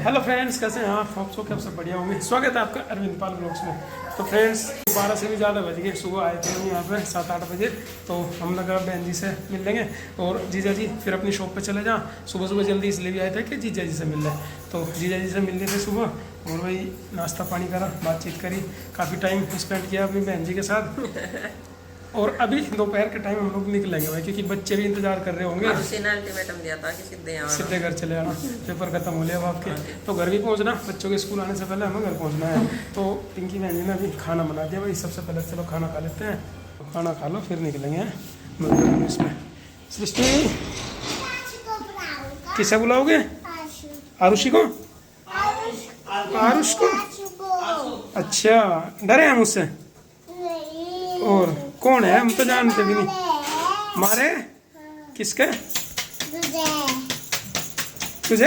Hello friends, कैसे हैं आप? होप सो कि आप सब बढ़िया होंगे। स्वागत है आपका अरविंद पाल ब्लॉग्स में। तो फ्रेंड्स 12 से भी ज़्यादा बज गए, सुबह आए थे हम यहाँ पे 7-8 बजे। तो हम लगा बहन जी से मिल लेंगे और जीजा जी फिर अपनी शॉप पे चले जाएँ। सुबह सुबह जल्दी इसलिए भी आए थे कि जीजा जी से मिल लें। तो जीजा जी से मिल रहे थे सुबह और वही नाश्ता पानी करा, बातचीत करी, काफ़ी टाइम स्पेंड किया अपनी बहन जी के साथ। और अभी दोपहर के टाइम हम लोग निकलेंगे भाई, क्योंकि बच्चे भी इंतजार कर रहे होंगे। अल्टीमेटम दिया था कि सीधे घर चले आना, पेपर खत्म हो लिया आपके। तो घर भी पहुंचना, बच्चों के स्कूल आने से पहले हमें घर पहुंचना है। तो पिंकी बहन जी ने अभी खाना बना दिया भाई। सबसे पहले चलो खाना खा लेते हैं, खाना खा लो फिर निकलेंगे इसमें। सृष्टि किसे बुलाओगे? आरुषि को? आरुष को? अच्छा, डरे हैं मुझसे? और कौन है? हम तो जानते भी नहीं। मारे किसके? तुझे?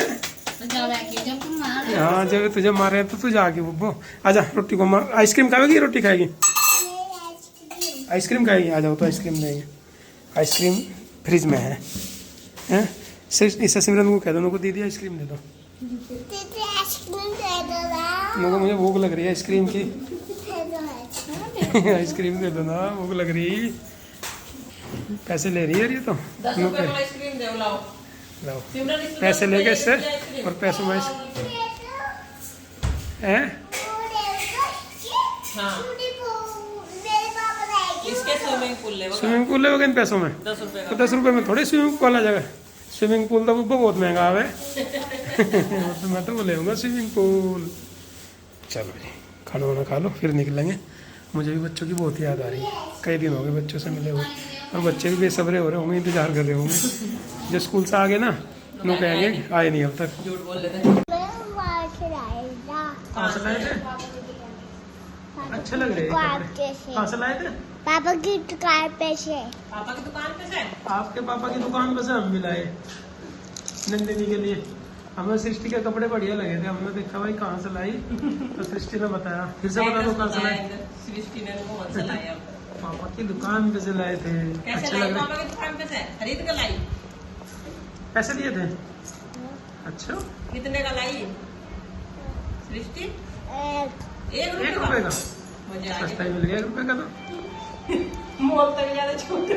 हाँ, जब तुझे मारे तो तुझे आगे बुब्बो। आजा, रोटी को मार। आइसक्रीम खाएगी? रोटी खाएगी? आइसक्रीम खाएगी। आ जाओ तो आइसक्रीम देंगे। आइसक्रीम फ्रिज में है, हैं? इसे सिमरन को कह दो, उनको दीदी आइसक्रीम दे दो। उनको मुझे भूख लग रही है आइसक्रीम की। आइसक्रीम दे दो ना, भूख लग रही। पैसे ले रही है ये तो। 10 रुपए का आइसक्रीम दे लाओ। पैसे लेके इससे और पैसों में हैं? हाँ। इसके स्विमिंग पूल ले इन पैसों में 10 रुपए तो 10 रुपए में थोड़ी स्विमिंग पूल आ जाएगा। स्विमिंग पूल तो बहुत महंगा है। तो मैं तो ले आऊँगा स्विमिंग पूल। चलो जी, खाना वाना खा लो फिर निकलेंगे। मुझे भी बच्चों की बहुत याद आ रही है, कई दिन हो गए बच्चों से मिले हुए। और बच्चे भी बेसब्रे हो रहे होंगे, इंतजार कर रहे होंगे। जो स्कूल से आ गए ना, नो कहेंगे आए नहीं अब तक। झूठ बोल रहे थे। कहाँ से लाए थे? अच्छे लग रहे हैं। कहाँ से लाए थे? पापा की दुकान पे से। पापा की दुकान पे से? आपके पापा की दुकान पे से हम भी लाए नंदिनी के लिए। हमें सृष्टि के कपड़े बढ़िया लगे थे, हमने देखा भाई कहाँ से लाई। तो सृष्टि ने बताया, फिर से बता दो कहाँ से लाए। सृष्टि ने बहुत से लाया। पापा की दुकान पे से लाए थे। कैसे अच्छे लाई? लग पापा रहे। की दुकान पे से खरीद कर लाई। पैसे दिए थे? अच्छा, कितने का लाई सृष्टि? 1 1 रुपए का? मुझे सस्ता ही मिल गया 1 रुपए का तो। मोल तक ज्यादा छोटे।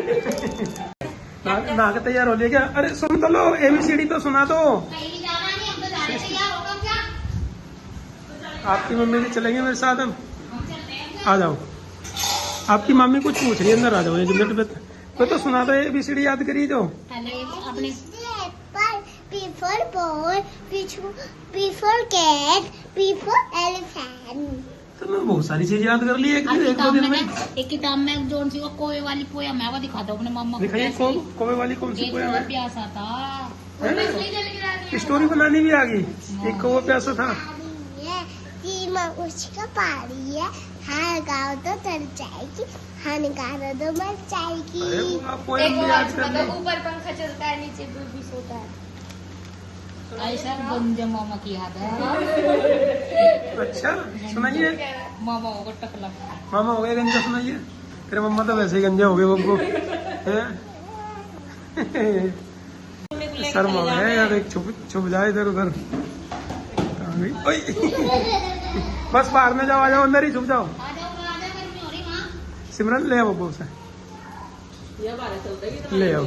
नाक तैयार हो लिया क्या? अरे सुन तो लो, ABCD तो सुना दो। आपकी मम्मी भी चलेंगे मेरे साथ हम? आ जाओ। आपकी मम्मी कुछ पूछ रही है, अंदर आ जाओ। ये जुमले पे तो सुना दो, ABCD याद करिए जो। Before boy, before cat, before elephant. तो मैं बहुत सारी चीज याद कर ली एक दो दिन में। एक किताब में जोन सी वो कोवे वाली पोयम है, वो दिखा दो अपने मम्मा को। दिखाइए, कोवे वाली कौन सी पोयम है? प्यासा था, स्टोरी बनानी भी आ गई। एक कौवा प्यासा था। उसका पारी है, हर गाँव तो तर जाएगी, हर गाँव तो मर जाएगी। पोयम भी याद कर ली। ऊपर पंखा चलता है, नीचे भी सोता है। ऐसा गंजा मामा की याद है। अच्छा, सुनाइए। मामा होगा टकला। मामा हो गए गंजा, सुनाइए। तेरे मम्मा तो वैसे ही गंजे हो गए बब्बू। शर्म हो गया यार, एक छुप जाए इधर उधर। बस बाहर में जाओ, आ जाओ, अंदर ही छुप जाओ। सिमरन ले आओ बब्बू से, ले आओ।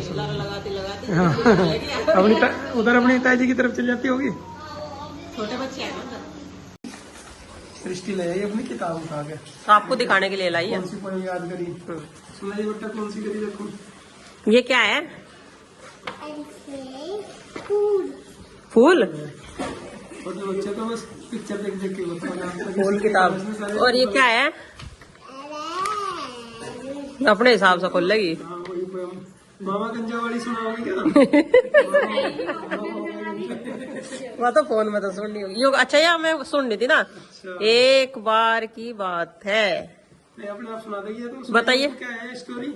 अपनी उधर अपनी ताई की तरफ चल जाती होगी। छोटे बच्चे हैं ना। सृष्टि ले आई अपनी किताब उठा के। आपको दिखाने के लिए लाई है। कौन सी पोयम याद करी? सुनाइए बेटा, कौन सी करी देखो। ये क्या है? फूल। बच्चे तो बस पिक्चर देख देख के फूल किताब। और ये क्या है? अपने हिसाब से खोल लेगी। मामा गंजा वाली सुनाओगी क्या? वो तो फोन में तो सुननी होगी। अच्छा, ये मैं सुन रही थी ना। एक बार की बात है। नहीं, अपने आप सुना देगी तो। बताइए क्या है स्टोरी?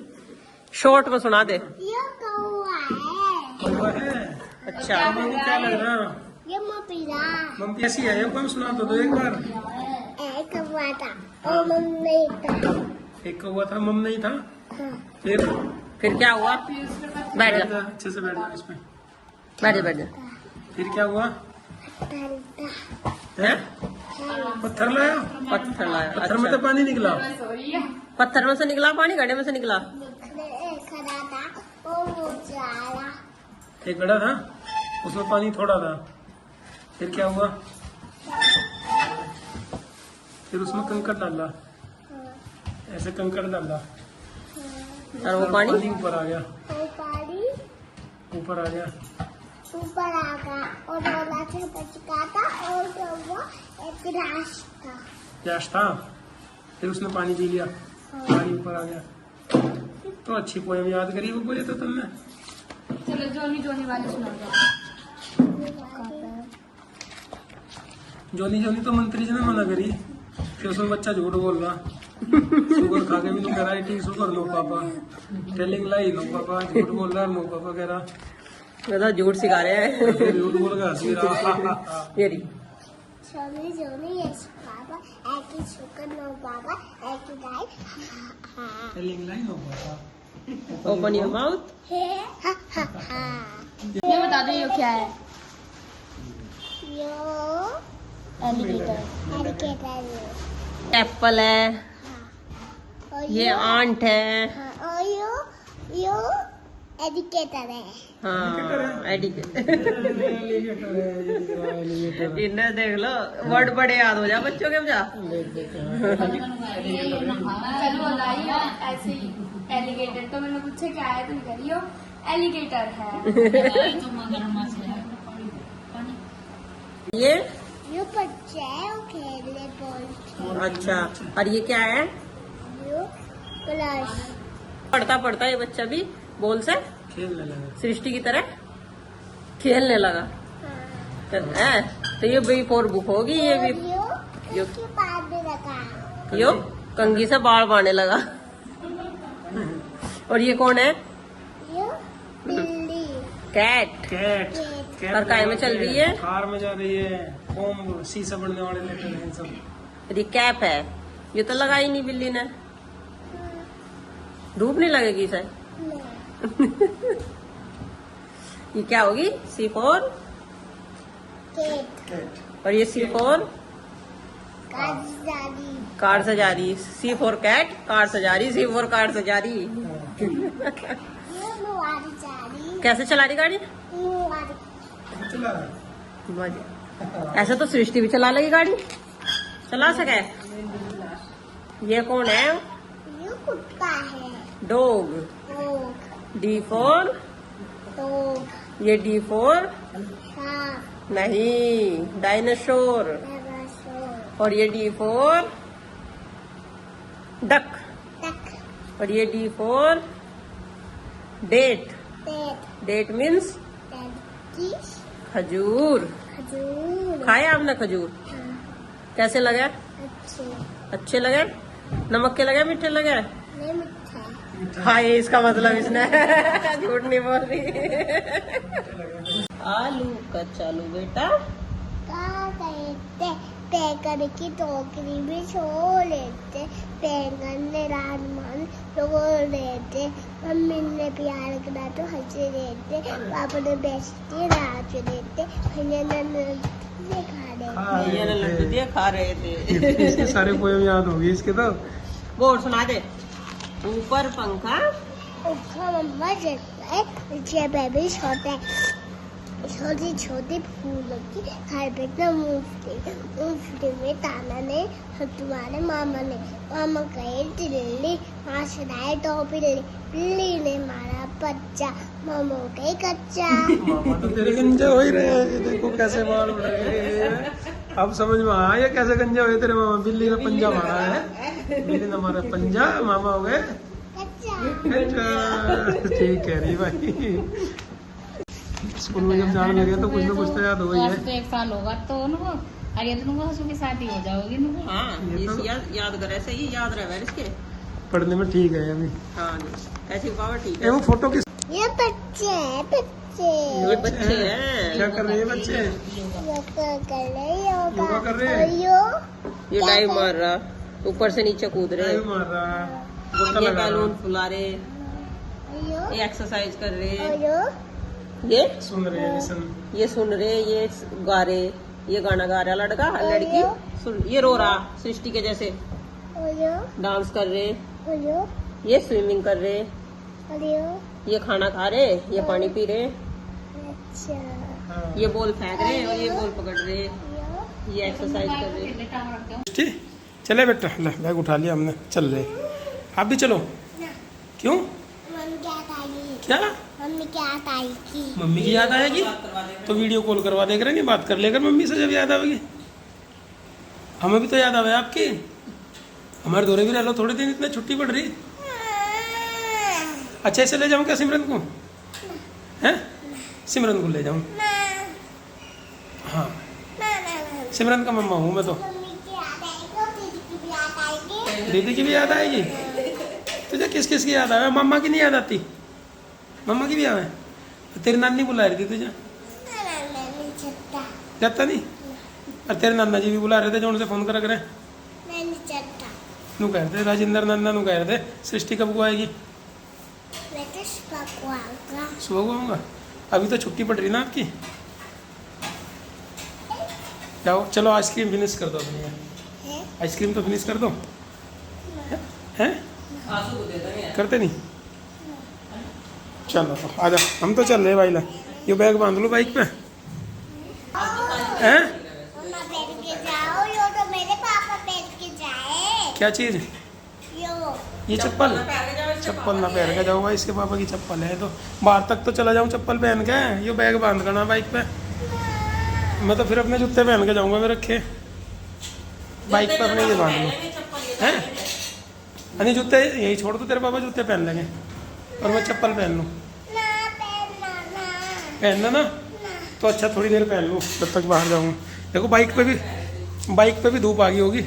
शॉर्ट में सुना दे। ये कौवा है। अच्छा, क्या लग रहा? ये मम्मीला। मम्मी कैसी है? कौन सुना दो एक बार। एक कौवा था और मम्मी था। एक कौवा था, मम नहीं था। हाँ। फिर क्या हुआ? बैठ जा, अच्छे से बैठ जा इसमें। बैठ जा, बैठ जा। फिर क्या हुआ? हैं? पत्थर लाया? पत्थर लाया। पत्थर में तो पानी निकला। पत्थर में से निकला पानी, गड्ढे में से निकला। खड़ा था वो जाला एक गड्ढा था, उसमें पानी थोड़ा था, फिर क्या हुआ? फिर उसमें कंकड़ डाला, ऐसे कंकड़ डाला और वो पानी ऊपर आ गया, वो पानी ऊपर आ गया। ऊपर आ गया और डोला से बचका था और वो एक रास्ता गैस था, फिर उसने पानी पी लिया, पानी ऊपर आ गया। तो अच्छी पोएम याद करी वो बोले तो तुमने। चलो जोनी जोनी वाली सुना दो। जोनी जोनी तो मंत्री जी ने मना करी, फिर उसमें बच्चा झूठ बोल रहा, शुगर खा के भी नहीं कह रहा ईटिंग शुगर नो पापा, टेलिंग लाई नो पापा, झूठ बोल रहा नो पापा कह रहा, मतलब झूठ सिखा रहे हैं। फिर झूठ बोल के हंस भी रहा। ये रही। जोनी जोनी यस पापा एक ही शुक्र नो पापा एक ही गाय टेलिंग लाई नो पापा। Open your mouth. ये बता दो ये क्या है? यो एलिगेटर। एलिगेटर एप्पल है, और ये आंट है। हाँ, और यो एलिगेटर है। हाँ एडिकेटर। इन्हें देख लो, वर्ड बड़े याद हो जा बच्चों के जा। चलो बताइए ऐसे ही एलिगेटर तो मैंने पूछे क्या है, तुम करियो एलिगेटर है। ये यो बच्चे है वो खेलने बोल अच्छा, और ये क्या है? यो क्लास पढ़ता पढ़ता ये बच्चा भी बोल से खेलने लगा। सृष्टि की तरह खेलने लगा। तो ये भी फोर बुक होगी। ये भी यो के बाद में रखा यो कंघी से बाल बांधने लगा। और ये कौन है? यो बिल्ली कैट। कैट। कैट और काय में चल रही है? कार में जा रही है, ओम शीशा बनने वाले लेटर हैं सब। और ये कैप है, ये तो लगाई नहीं बिल्ली ने। धूप नहीं लगेगी इसे। ये क्या होगी? C4 केट और ये C4 काजदारी कार से जा रही। C4 कैट कार से जा रही, C4 कार से जा रही। यो नुआरी जारी कैसे चला रही गाड़ी? नुआरी चला मजे। ऐसे तो सृष्टि भी चला लेगी गाड़ी, चला सके। ये कौन है? यो कुत्ता है डॉग। डॉग D4 डॉग ये D4 हाँ नहीं, डायनासोर। डायनासोर और ये D4 डक। टक और ये D4 date. Pet that means किस खजूर। खजूर खाया आपने खजूर? कैसे लगे? अच्छे अच्छे लगे? नमक के लगे, मीठे लगे? नहीं मिठा हाँ ये इसका मतलब इसने झूठ नहीं बोल रही। आलू कचालू बेटा। का कहते बैंगन की टोकरी में छोड़ लेते, बैंगन ने राजमान तोड़ लेते, मम्मी ने प्यार करा तो हंसे देते, पापा ने बेचते नाच देते, भैया ने लड्डू खा देते। ये लड्डू दिए खा रहे थे। इसके सारे पोएम याद होगी इसके तो। बोल सुना दे। ऊपर पंखा ऊपर मम्मा जलता है, नीचे बेबी छोटे छोटी छोटी फूलों की घर पे एकदम मुफ्ती में ताना ने तुम्हारे मामा गए दिल्ली, वहाँ से लाए टॉपी बिल्ली ने मारा बच्चा, मामा गए कच्चा। मामा तो तेरे गंजे हो ही रहे हैं, देखो कैसे बाल उड़ रहे हैं। अब समझ में आया ये कैसे गंजे हुए तेरे मामा। बिल्ली ने पंजा मारा है, बिल्ली ने मारा पंजा, मामा हो गए कच्चा ठीक कह रही भाई। स्कूल में जब जाने लगे तो कुछ ना कुछ तो याद हो गई बस है। तो 1 साल होगा तो उनको, अरे तो उनको हंसू की शादी हो जाओगी उनको। हाँ ये तो- याद करे, ऐसे ही याद रहे इसके। पढ़ने में ठीक है अभी। हाँ ऐसी पावर ठीक ए, है। वो फोटो किस ये बच्चे हैं बच्चे ये बच्चे हैं। क्या कर रहे हैं बच्चे? योगा कर रहे योगा योगा कर रहे हैं? और यो ये डाइव मार रहा, ऊपर से नीचे कूद रहे, ड्राइव मार रहा है, गोता ये लगा बैलून रहा फुला रहे, यो ये एक्सरसाइज कर रहे, और यो ये है। सुन रहे हैं, listen। ये सुन रहे, ये गा रहे, ये गाना गा रहा लड़का, लड़की ये रो रहा सृष्टि के जैसे, ओयो डांस कर रहे, ओयो ये स्विमिंग कर रहे, ओयो। ये खाना खा रहे, ये पानी पी रहे, अच्छा ये बॉल फेंक रहे और ये बॉल पकड़ रहे, ओयो। ये एक्सरसाइज कर रहे। ठीक, चले बेटा, ले बैग उठा लिया हमने, चल रहे। आप भी चलो। क्यों? मम्मी क्या खाएगी? क्या? मम्मी क्या खाएगी? मम्मी की याद आएगी तो वीडियो कॉल करवा दे करेंगे, बात कर लेकर मम्मी से जब याद आएगी। हमें भी तो याद आवे आपकी, हमारे दौरे भी रह लो थोड़े दिन, इतने छुट्टी पड़ रही। अच्छा ऐसे ले जाऊँ क्या सिमरन को? हैं? सिमरन को ले जाऊँ? हाँ, सिमरन का मम्मा हूँ मैं तो। मम्मी की याद आएगी, दीदी की भी याद आएगी। दीदी की भी याद आएगी। तुझे किस किस की याद आवे? मम्मा की नहीं याद आती? मम्मा की भी आवे? तेरी नानी बुला रही थी तुझे, नहीं चट्टा, जाता नहीं? और तेरे नाना जी भी बुला रहे थे जो उनसे फोन करा करें। नहीं चट्टा। नू कह रहे थे राजेंद्र नंदा, नू कह रहे थे सृष्टि कब को आएगी? मैं तो सुबह को आऊँगा। सुबह को आऊँगा। अभी तो छुट्टी पड़ रही ना आपकी। जाओ चलो आइसक्रीम फिनिश कर दो अपनी, है? आइसक्रीम तो फिनिश कर दो। हैं? आंसू को दे देंगे। करते नहीं? चलो तो आजा, हम तो चल रहे भाई ला। ये बैग बांध लो बाइक पे। हैं? मम्मा बैठ के जाओ, यो तो मेरे पापा बैठ के जाए। क्या चीज़? यो ये चप्पल? चप्पल ना पहन के जाऊँगा, इसके पापा की चप्पल है तो बाहर तक तो चला जाऊँ चप्पल पहन के। ये बैग बांध करना बाइक पे। मैं तो फिर अपने जूते पहन के जाऊँगा, मैं रखे बाइक पे अपने ये बांध लो। हैं? अरे जूते यही छोड़ दो, तेरे पापा जूते पहन लेंगे और मैं चप्पल पहन लूँ। ना पहनना ना। पहनना ना तो अच्छा, थोड़ी देर पहन लूँ जब तक बाहर जाऊँगा। देखो बाइक पे भी धूप आ गई होगी।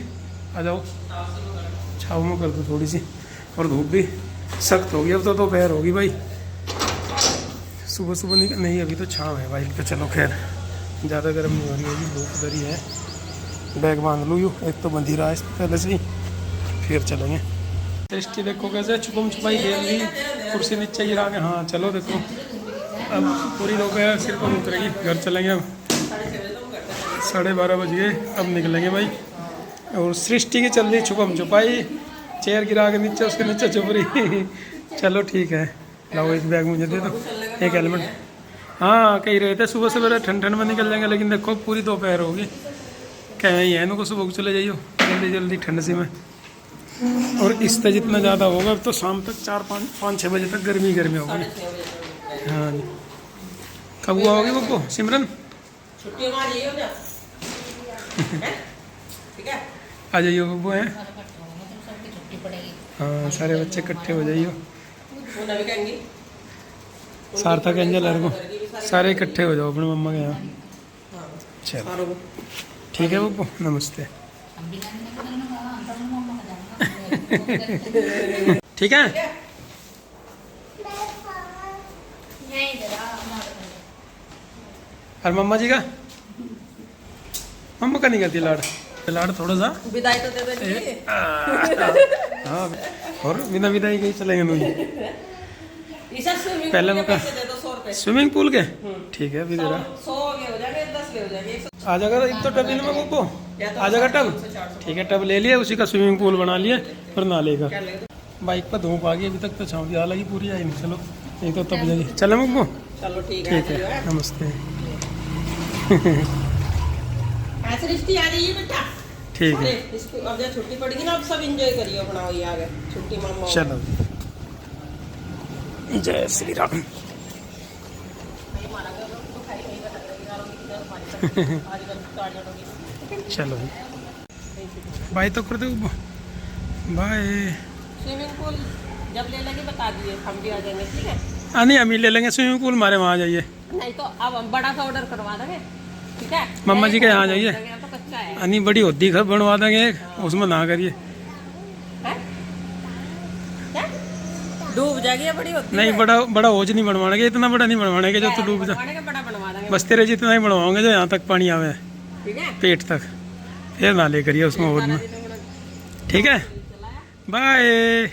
आ जाओ छाव में कर दो थोड़ी सी, और धूप भी सख्त होगी अब तो दोपहर होगी भाई। सुबह सुबह नहीं, अभी तो छाँव है बाइक पे। चलो खैर, ज़्यादा गर्म नहीं हो रही होगी, धूप उधर ही है। बैग बांध लूँ यूँ, एक तो बंध ही रहा है इस पहले से ही, फिर चलेंगे। सृष्टि देखो कैसे छुपम छुपाई खेल ली, कुर्सी नीचे गिरा के। हाँ चलो देखो, अब पूरी दोपहर सिर पर उतरेगी, घर चलेंगे अब। 12:30 बज गए, अब निकलेंगे भाई। और सृष्टि की चल रही छुपम छुपाई, चेयर गिरा के नीचे, उसके नीचे छुप रही। चलो ठीक है, लाओ एक बैग मुझे दे दो, एक हेलमेट। हाँ कह रहे थे सुबह सवेरे ठंड में निकल जाएंगे, लेकिन देखो पूरी दोपहर होगी। कह ही है इनको सुबह को चले जाइयो जल्दी जल्दी ठंड सी में। और इससे जितना ज़्यादा होगा अब तो शाम तक 4-5-6 बजे तक गर्मी होगी। हाँ जी, कब हुआ होगी वो सिमरन? छुट्टी में आ जाइए हो जा। ठीक है, आ जाइए बब्बू हैं। छुट्टी पड़ेगी। हाँ सारे बच्चे इकट्ठे हो जाइए। वो नवी कहेंगी सार्थक एंजल अर्गो सारे इकट्ठे हो जाओ अपने मम्मा के यहाँ। चलो ठीक है बब्बू, नमस्ते। हम भी जाने के लिए ना अंदर में मम्मा का जाना। ठीक है, नहीं जरा और मम्मा जी का? मम्मा का नहीं करती लाड़? लाड़ थोड़ा सा विदाई तो दे देंगे। हाँ, और बिना विदाई के ही चलेंगे नहीं। पहले मौका स्विमिंग पूल के, ठीक है अभी जरा 100 हो जाएंगे, 10 हो जाएंगे। आ जाएगा एक तो टब में बब्बू, आ जाएगा टब। ठीक है टब ले लिया, उसी का स्विमिंग पूल बना लिया और नहा लेगा। बाइक पर धूप आ गई, अभी तक तो छाँव की हालांकि पूरी आई नहीं। चलो नहीं तो तब जाएगी। चले बब्बू? चलो ठीक है, नमस्ते। सृष्टि आ जाइए बेटा। ठीक है, अब जब छुट्टी पड़ेगी ना, अब सब एंजॉय करिए अपना, ये आ गए छुट्टी मामा। चलो जय श्री राम। चलो बाय तो कर दो, बाय। स्विमिंग पूल जब ले लेंगे बता दिए, हम भी आ जाएंगे। ठीक है, हाँ नहीं हम ही ले लेंगे स्विमिंग पूल, हमारे वहाँ जाइए। नहीं तो अब हम बड़ा सा ऑर्डर करवा देंगे। ठीक है, मम्मा जी के यहाँ जाइए। तो कच्चा है। अन्नी बड़ी होती घर बनवा देंगे एक, उसमें ना करिए। डूब जाएगी, बड़ी होती नहीं बड़ा होज नहीं बनवाने के, इतना बड़ा नहीं बनवाने के जो तो डूब जा। बड़ा बनवा देंगे। बस तेरे जितना ही बनवाओगे जो यहाँ तक पानी आवे, ठीक है, पेट तक, फिर ना ले करिए उसमें होज में। ठीक है, बाय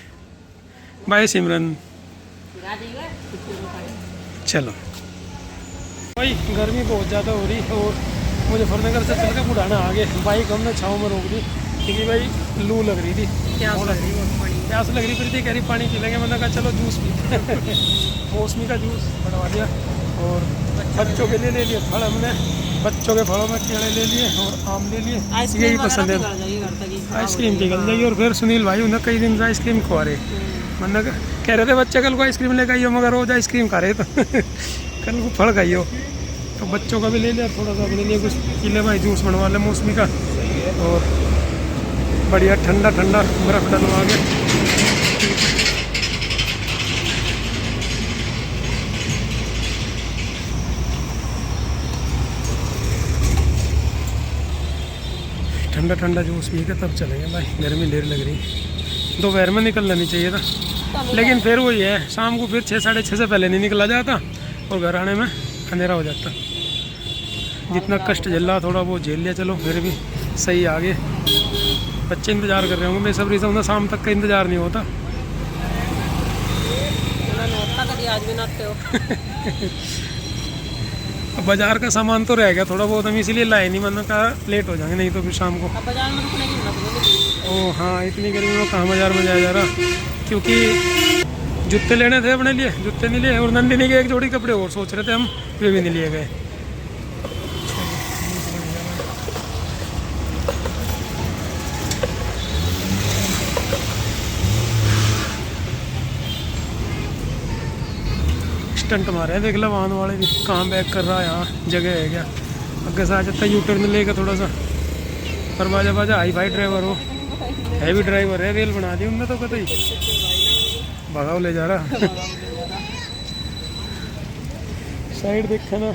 बाय सिमरन। चलो भाई गर्मी बहुत ज़्यादा हो रही है और मुजफ्फरनगर से चल के बुढ़ाना आगे बाइक हमने छाँव में रोक दी क्योंकि भाई लू लग रही थी, प्यास लग रही बहुत बड़ी। प्यास लग रही थी, कह रही पानी पी लेंगे। मैंने कहा चलो जूस पीते हैं। मौसमी का जूस बनवा दिया और बच्चों के लिए ले लिए फल हमने, बच्चों के फलों में केले ले लिए और आम ले लिए, यही पसंद है। आइसक्रीम पिघल जाएगी। और फिर सुनील भाई उन्हें कई दिन से आइसक्रीम खवा रहे, मैंने कह रहे थे बच्चे कल को आइसक्रीम लेकर आइयो, मगर रोज आइसक्रीम खा रहे तो कल को फल खाइयो। तो बच्चों का भी ले लिया, थोड़ा सा अपने लिए कुछ पीले भाई जूस बनवा ले मौसमी का, और बढ़िया ठंडा ठंडा बर्फ़ डलवा के। ठंडा ठंडा जूस पी के तब चलेंगे भाई, गर्मी ढेर लग रही। दोपहर में निकल लेनी चाहिए था, लेकिन फिर वही है, शाम को फिर 6 साढ़े 6 से पहले नहीं निकला जाता और घर आने में अंधेरा हो जाता। जितना कष्ट झेला थोड़ा वो झेल लिया, चलो फिर भी सही आगे। बच्चे इंतज़ार कर रहे होंगे बेसब्री से, उन्हें शाम तक का इंतज़ार नहीं होता। आज भी नाते हो। बाजार का सामान तो रह गया थोड़ा बहुत, हम इसीलिए लाए नहीं, मैंने कहा लेट हो जाएंगे नहीं तो फिर शाम को। अब बाजार में रुकने की हिम्मत नहीं। ओ हाँ, इतनी गर्मी में कहाँ बाजार में जाया जा रहा, क्योंकि जूते लेने थे अपने लिए, जूते नहीं लिए, और नंदिनी के एक जोड़ी कपड़े और सोच रहे थे हम, वे भी नहीं लिए गए। स्टंट मारे हैं देख लो वाहन वाले भी, कहाँ बैक कर रहा है, यहाँ जगह है क्या, अगे से आ जाता है, यू टर्न लेकर थोड़ा सा। पर बाजा बाजा हाई फाई ड्राइवर हो, हैवी ड्राइवर है, रेल बना दी उनने तो कतई भगाओ ले जा रहा। साइड देखे ना,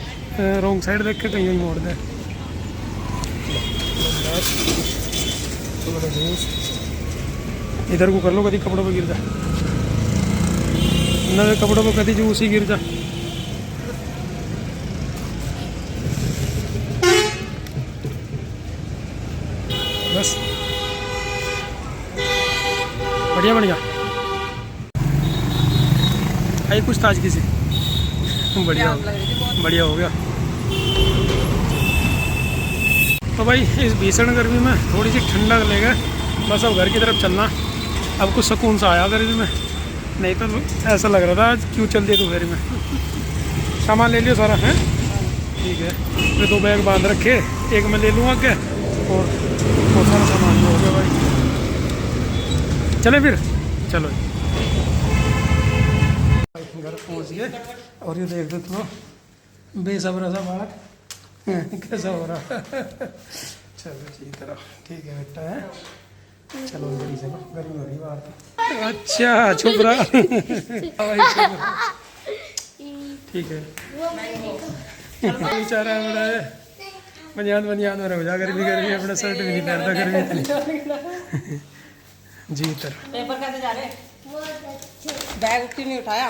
रॉन्ग साइड देख के कहीं मोड़ दे। इधर को कर लो, कभी कपड़ों पर गिर जा, नवे कपड़ों पर कभी जूस ही गिर जा। बस बढ़िया बढ़िया आई कुछ ताजगी से, बढ़िया बढ़िया हो गया। तो भाई इस भीषण गर्मी में थोड़ी सी ठंडक लेगा, बस अब घर की तरफ चलना। अब कुछ सुकून सा आया गर्मी में, नहीं तो ऐसा लग रहा था आज क्यों चल दिया दोपहर में। सामान ले लियो सारा है, ठीक है। मैं 2 बैग बांध रखे, एक मैं ले लूँगा क्या, और बहुत सारा सामान हो गया भाई। चले फिर, चलो घर पहुँच गए। और ये देख दो तुम बेसब्र सा बात कैसा हो रहा। चलो ठीक है बेटा है, चलो जल्दी चलो, गर्मी हो रही बाहर तो। अच्छा छुप रहा ठीक है। बेचारा बड़ा है, बनियान में रह जा, गर्मी अपना शर्ट भी नहीं पहनता गर्मी। जी तरह पेपर कैसे जा रहे, बैग क्यों नहीं उठाया?